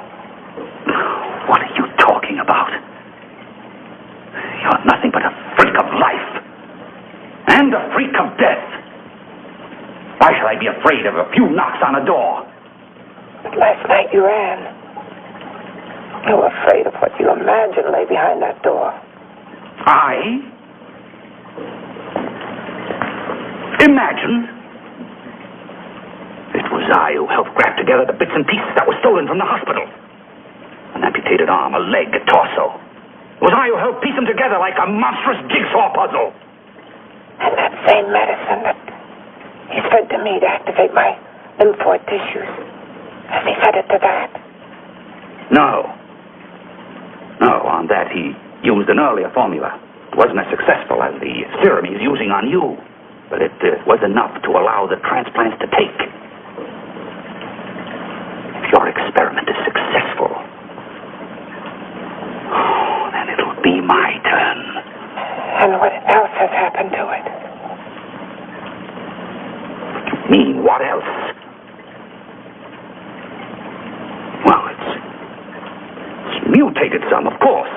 What are you talking about? You're nothing but a freak of life and a freak of death. Why should I be afraid of a few knocks on a door? But last night you ran. You were afraid of what you imagined lay behind that door. I? Imagine? It was I who helped grab together the bits and pieces that were stolen from the hospital. An amputated arm, a leg, a torso. It was I who helped piece them together like a monstrous jigsaw puzzle. And that same medicine that He's fed to me to activate my lymphoid tissues. Has he fed it to that? No. No, on that he used an earlier formula. It wasn't as successful as the serum he's using on you, but it was enough to allow the transplants to take. If your experiment is successful, then it'll be my turn. And what else has happened to it? What do you mean, what else? Well, it's mutated some, of course.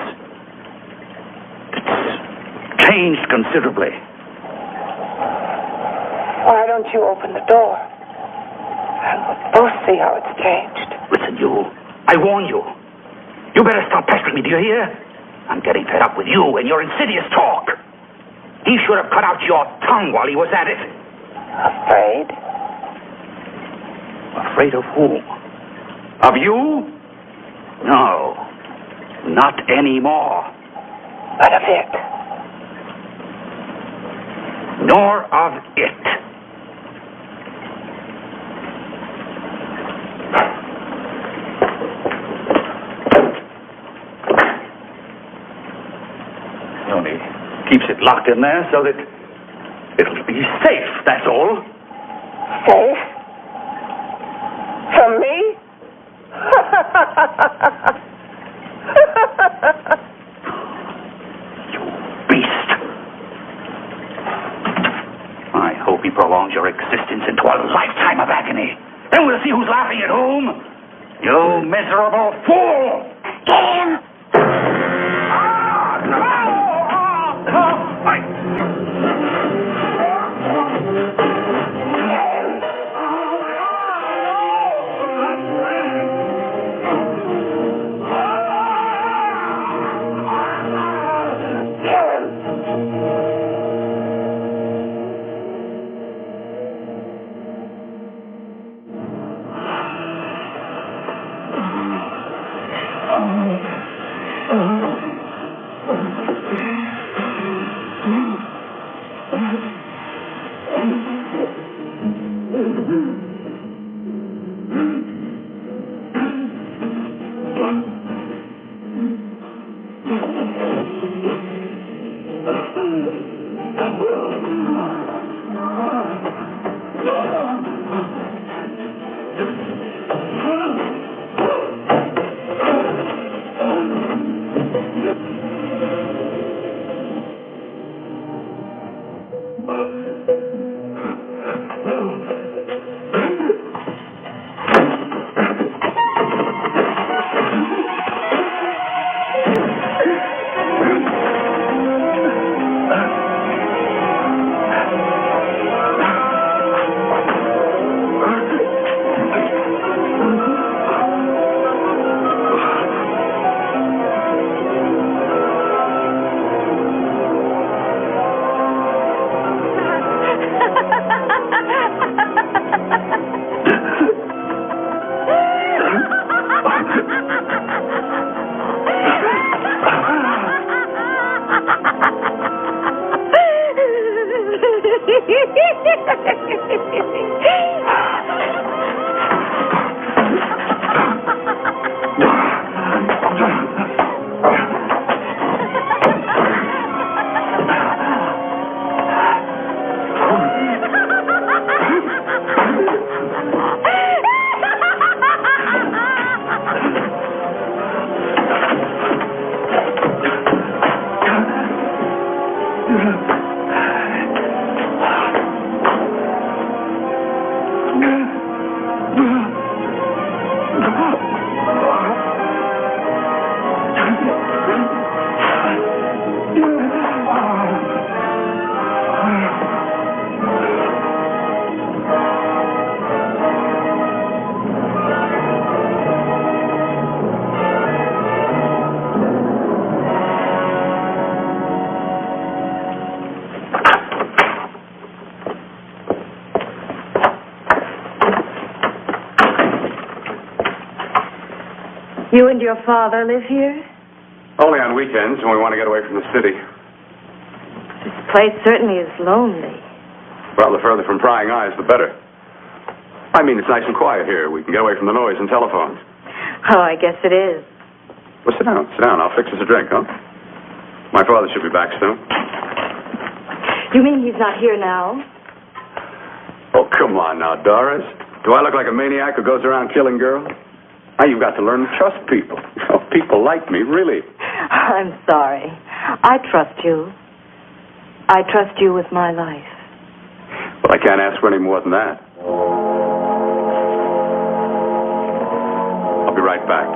It's changed considerably. Why don't you open the door? And we'll both see how it's changed. Listen, you. I warn you. You better stop pestering me, do you hear? I'm getting fed up with you and your insidious talk. He should have cut out your tongue while he was at it. Afraid? Afraid of whom? Of you? No. Not anymore. But of it. Nor of it. He only keeps it locked in there so that it'll be safe, that's all. Safe? From me? You beast. I hope he prolongs your existence into a lifetime of agony. Then we'll see who's laughing at whom. You miserable fool! Ken! You and your father live here? Only on weekends when we want to get away from the city. This place certainly is lonely. Well, the further from prying eyes, the better. I mean, it's nice and quiet here. We can get away from the noise and telephones. Oh, I guess it is. Well, sit down. Sit down. I'll fix us a drink, huh? My father should be back soon. You mean he's not here now? Oh, come on now, Doris. Do I look like a maniac who goes around killing girls? Now, you've got to learn to trust people. Oh, people like me, really. I'm sorry. I trust you. I trust you with my life. Well, I can't ask for any more than that. I'll be right back.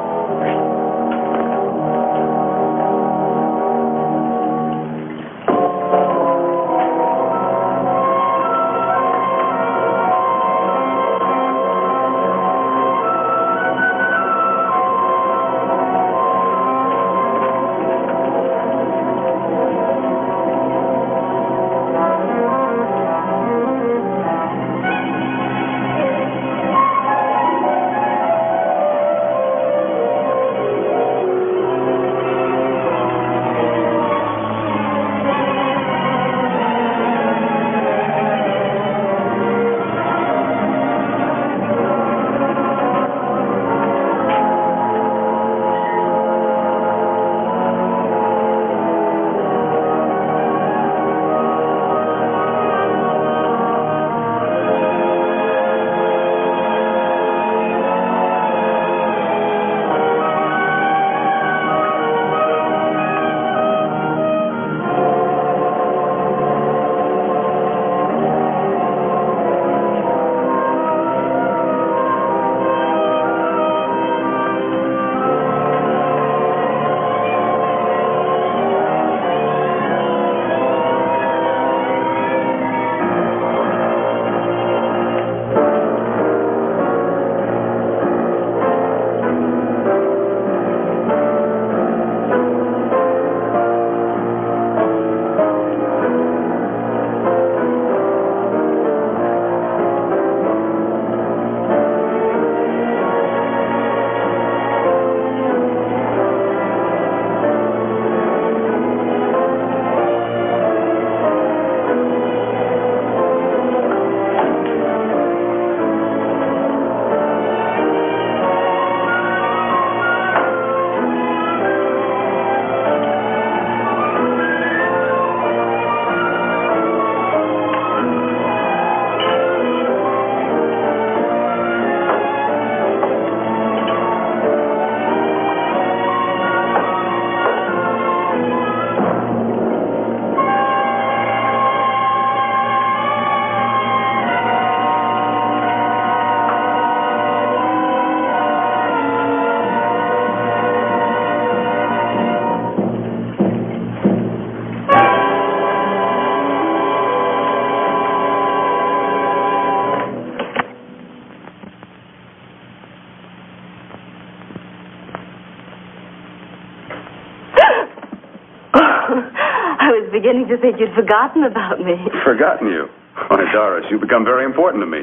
Beginning to think you'd forgotten about me. Forgotten you? Why, Doris, you've become very important to me.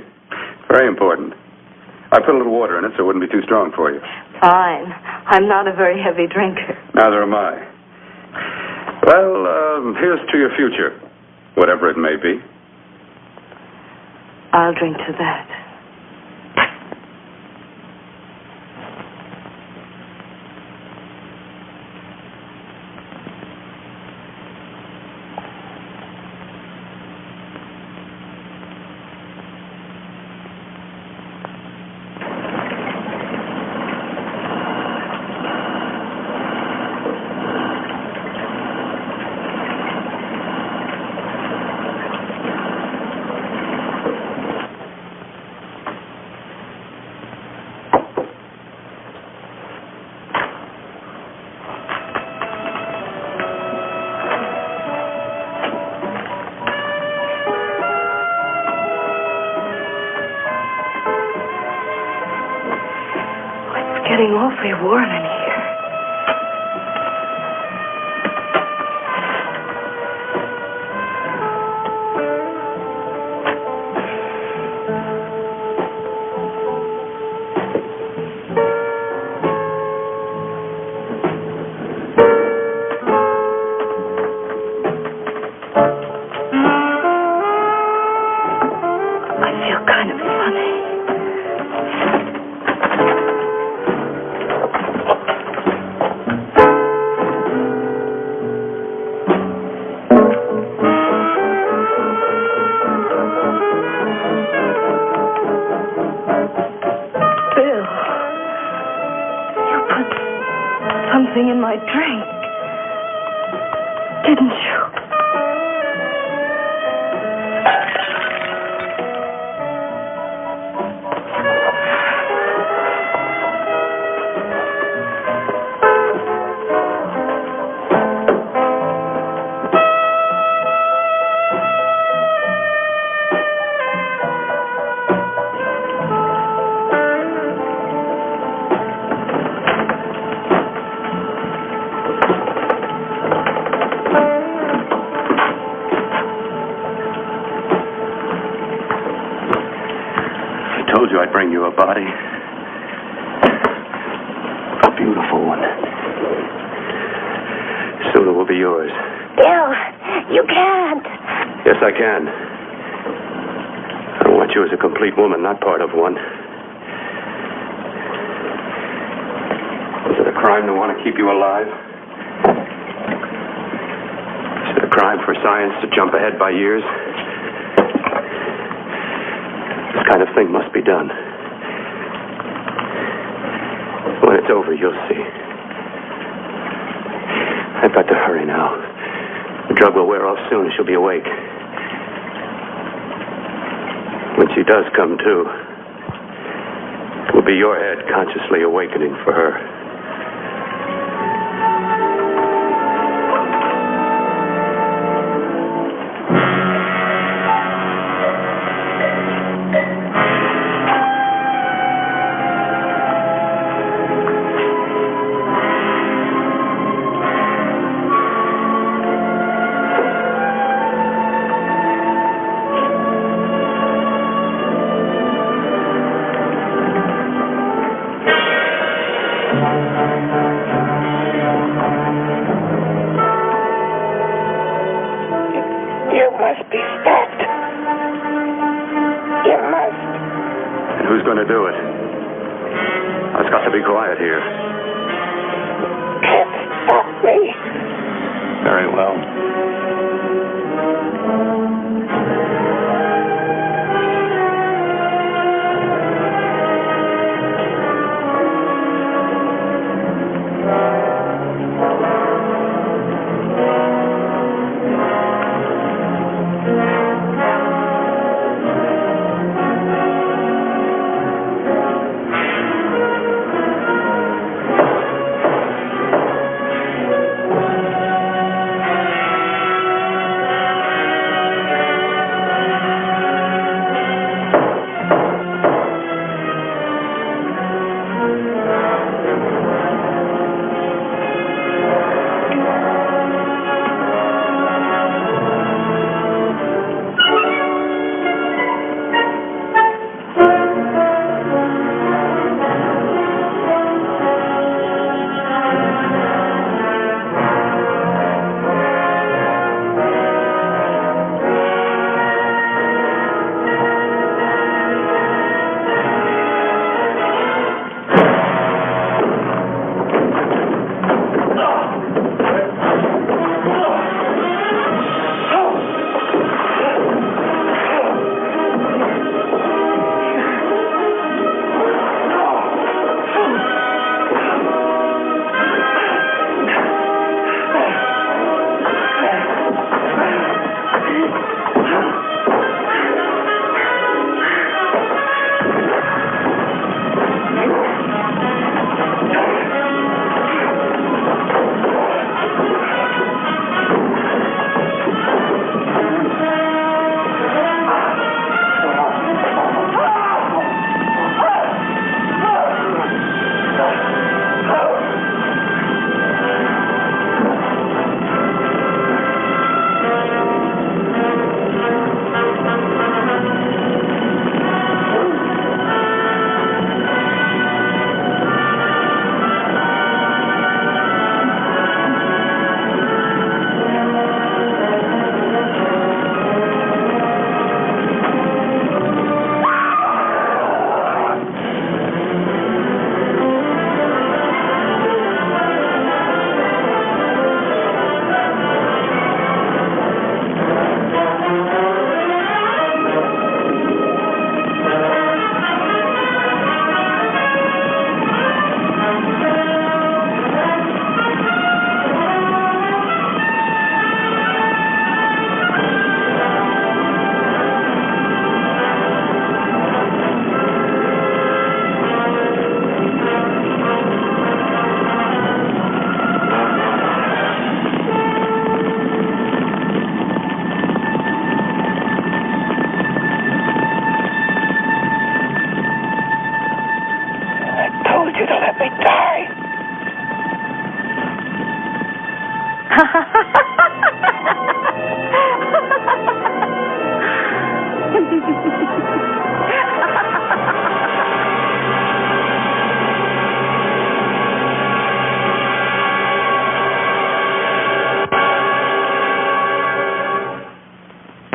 Very important. I put a little water in it so it wouldn't be too strong for you. Fine. I'm not a very heavy drinker. Neither am I. Well, here's to your future, whatever it may be. I'll drink to that. Getting awfully warm in here. something in my drink. Didn't you? I'd bring you a body. A beautiful one. Soon it will be yours. Bill, you can't. Yes, I can. I want you as a complete woman, not part of one. Is it a crime to want to keep you alive? Is it a crime for science to jump ahead by years? This kind of thing must be done. When it's over, you'll see. I've got to hurry now. The drug will wear off soon and she'll be awake. When she does come to, it will be your head consciously awakening for her. Who's going to do it? It's got to be quiet here. Can't stop me. Very well.